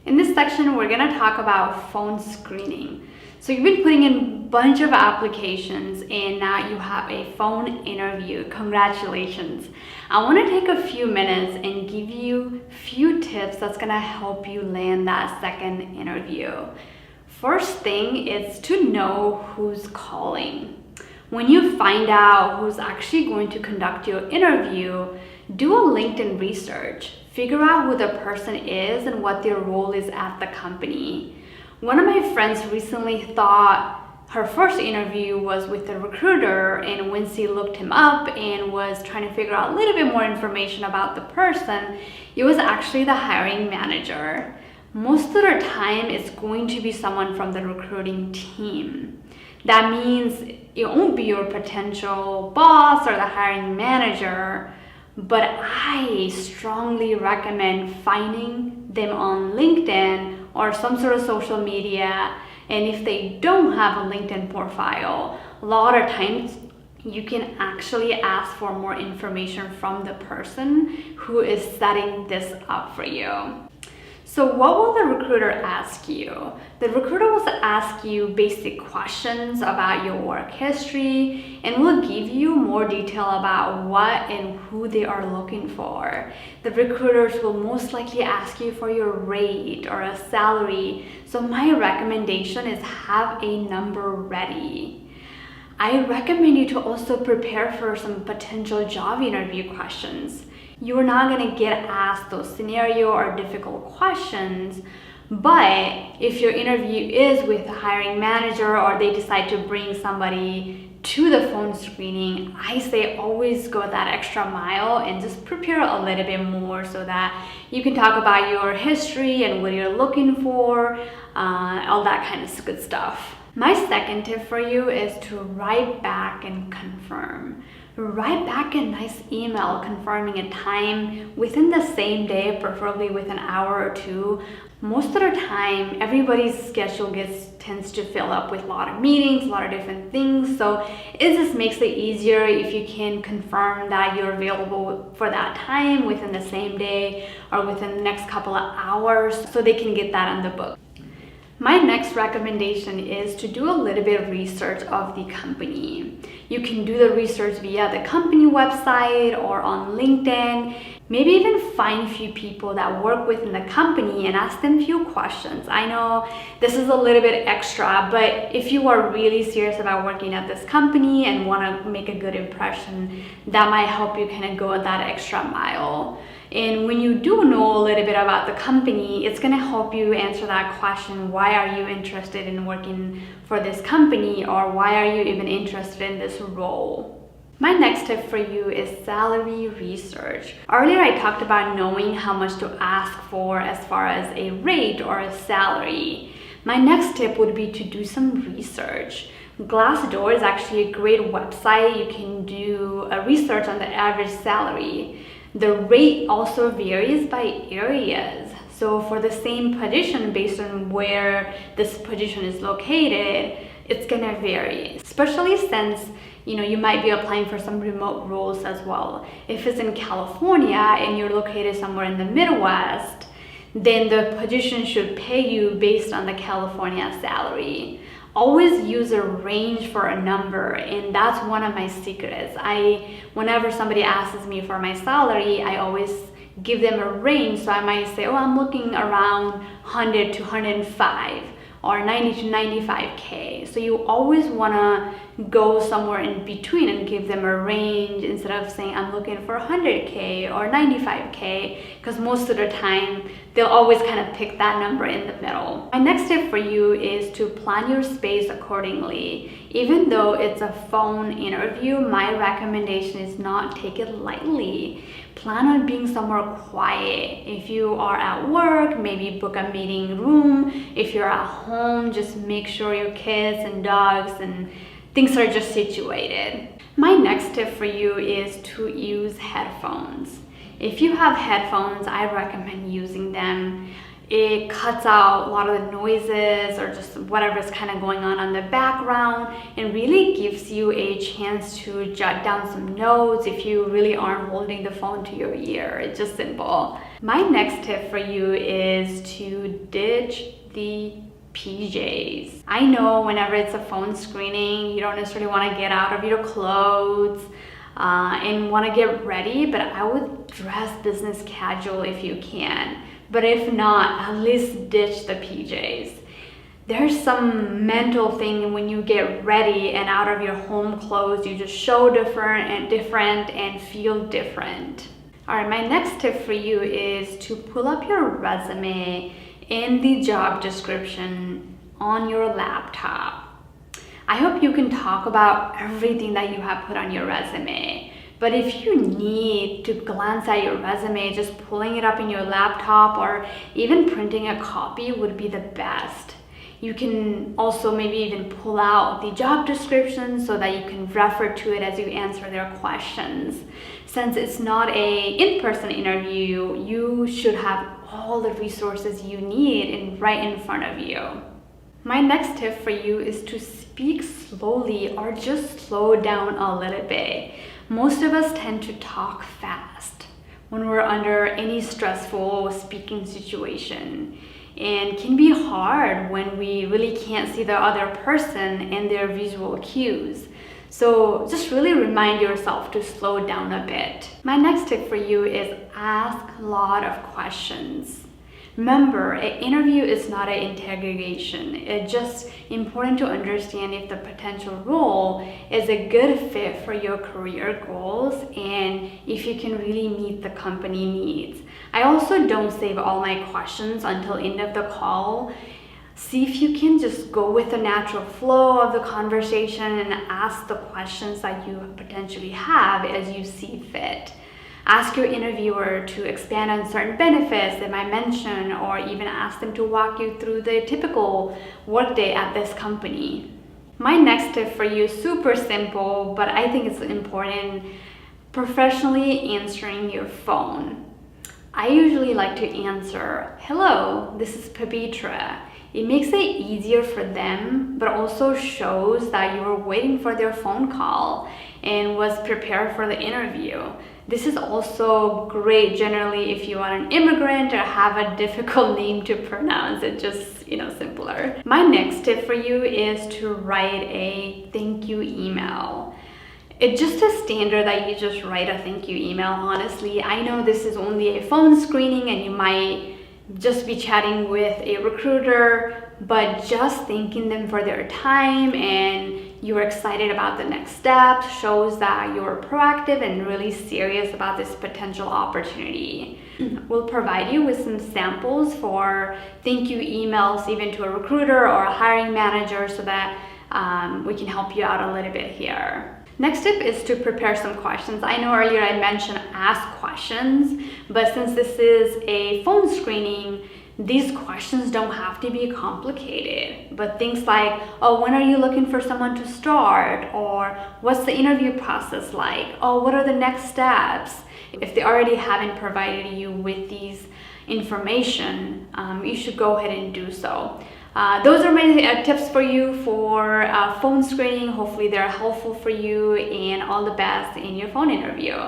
In this section, we're gonna talk about phone screening. So you've been putting in a bunch of applications and now you have a phone interview. Congratulations. I wanna take a few minutes and give you a few tips that's gonna help you land that second interview. First thing is to know who's calling. When you find out who's actually going to conduct your interview, do a LinkedIn research. Figure out who the person is and what their role is at the company. One of my friends recently thought her first interview was with a recruiter, and when she looked him up and was trying to figure out a little bit more information about the person, it was actually the hiring manager. Most of the time, it's going to be someone from the recruiting team. That means it won't be your potential boss or the hiring manager, but I strongly recommend finding them on LinkedIn or some sort of social media. And if they don't have a LinkedIn profile, a lot of times you can actually ask for more information from the person who is setting this up for you. So what will the recruiter ask you? The recruiter will ask you basic questions about your work history and will give you more detail about what and who they are looking for. The recruiters will most likely ask you for your rate or a salary. So my recommendation is have a number ready. I recommend you to also prepare for some potential job interview questions. You're not gonna get asked those scenario or difficult questions, but if your interview is with a hiring manager or they decide to bring somebody to the phone screening, I say always go that extra mile and just prepare a little bit more so that you can talk about your history and what you're looking for, all that kind of good stuff. My second tip for you is to write back and confirm. Write back a nice email confirming a time within the same day, preferably within an hour or two. Most of the time, everybody's schedule tends to fill up with a lot of meetings, a lot of different things. So it just makes it easier if you can confirm that you're available for that time within the same day or within the next couple of hours so they can get that on the book. My next recommendation is to do a little bit of research of the company. You can do the research via the company website or on LinkedIn. Maybe even find a few people that work within the company and ask them a few questions. I know this is a little bit extra, but if you are really serious about working at this company and want to make a good impression, that might help you kind of go that extra mile. And when you do know a little bit about the company, it's going to help you answer that question, why are you interested in working for this company, or why are you even interested in this role? My next tip for you is salary research. Earlier I talked about knowing how much to ask for as far as a rate or a salary. My next tip would be to do some research. Glassdoor is actually a great website. You can do a research on the average salary. The rate also varies by areas. So for the same position, based on where this position is located, it's gonna vary, especially since you might be applying for some remote roles as well. If it's in California and you're located somewhere in the Midwest, then the position should pay you based on the California salary. Always use a range for a number, and that's one of my secrets. Whenever somebody asks me for my salary, I always give them a range. So I might say, oh, I'm looking around 100 to 105 or 90 to 95K. So you always wanna go somewhere in between and give them a range instead of saying I'm looking for 100K or 95K, because most of the time they'll always kind of pick that number in the middle. My next tip for you is to plan your space accordingly. Even though it's a phone interview, my recommendation is not take it lightly. Plan on being somewhere quiet. If you are at work, maybe book a meeting room. If you're at home, just make sure your kids and dogs and things are just situated. My next tip for you is to use headphones. If you have headphones, I recommend using them. It cuts out a lot of the noises or just whatever's kind of going on the background, and really gives you a chance to jot down some notes if you really aren't holding the phone to your ear. It's just simple. My next tip for you is to ditch the PJs. I know whenever it's a phone screening, you don't necessarily want to get out of your clothes and want to get ready, but I would dress business casual if you can. But if not, at least ditch the PJs. There's some mental thing when you get ready and out of your home clothes, you just show different and feel different. All right, my next tip for you is to pull up your resume in the job description on your laptop. I hope you can talk about everything that you have put on your resume. But if you need to glance at your resume, just pulling it up in your laptop or even printing a copy would be the best. You can also maybe even pull out the job description so that you can refer to it as you answer their questions. Since it's not an in-person interview, you should have all the resources you need right in front of you. My next tip for you is to speak slowly or just slow down a little bit. Most of us tend to talk fast when we're under any stressful speaking situation, and can be hard when we really can't see the other person and their visual cues. So just really remind yourself to slow down a bit. My next tip for you is ask a lot of questions. Remember, an interview is not an interrogation. It's just important to understand if the potential role is a good fit for your career goals and if you can really meet the company needs. I also don't save all my questions until end of the call. See if you can just go with the natural flow of the conversation and ask the questions that you potentially have as you see fit. Ask your interviewer to expand on certain benefits they might mention, or even ask them to walk you through the typical workday at this company. My next tip for you is super simple, but I think it's important: professionally answering your phone. I usually like to answer, "Hello, this is Pabitra." It makes it easier for them, but also shows that you were waiting for their phone call and was prepared for the interview. This is also great generally if you are an immigrant or have a difficult name to pronounce. It's just, simpler. My next tip for you is to write a thank you email. It's just a standard that you just write a thank you email, honestly. I know this is only a phone screening and you might just be chatting with a recruiter, but just thanking them for their time and you're excited about the next steps shows that you're proactive and really serious about this potential opportunity. We'll provide you with some samples for thank you emails even to a recruiter or a hiring manager so that we can help you out a little bit here. Next tip is to prepare some questions. I know earlier I mentioned ask questions, but since this is a phone screening, these questions don't have to be complicated. But things like, oh, when are you looking for someone to start? Or what's the interview process like? Oh, what are the next steps? If they already haven't provided you with these information, you should go ahead and do so. Those are my tips for you for phone screening. Hopefully they're helpful for you, and all the best in your phone interview.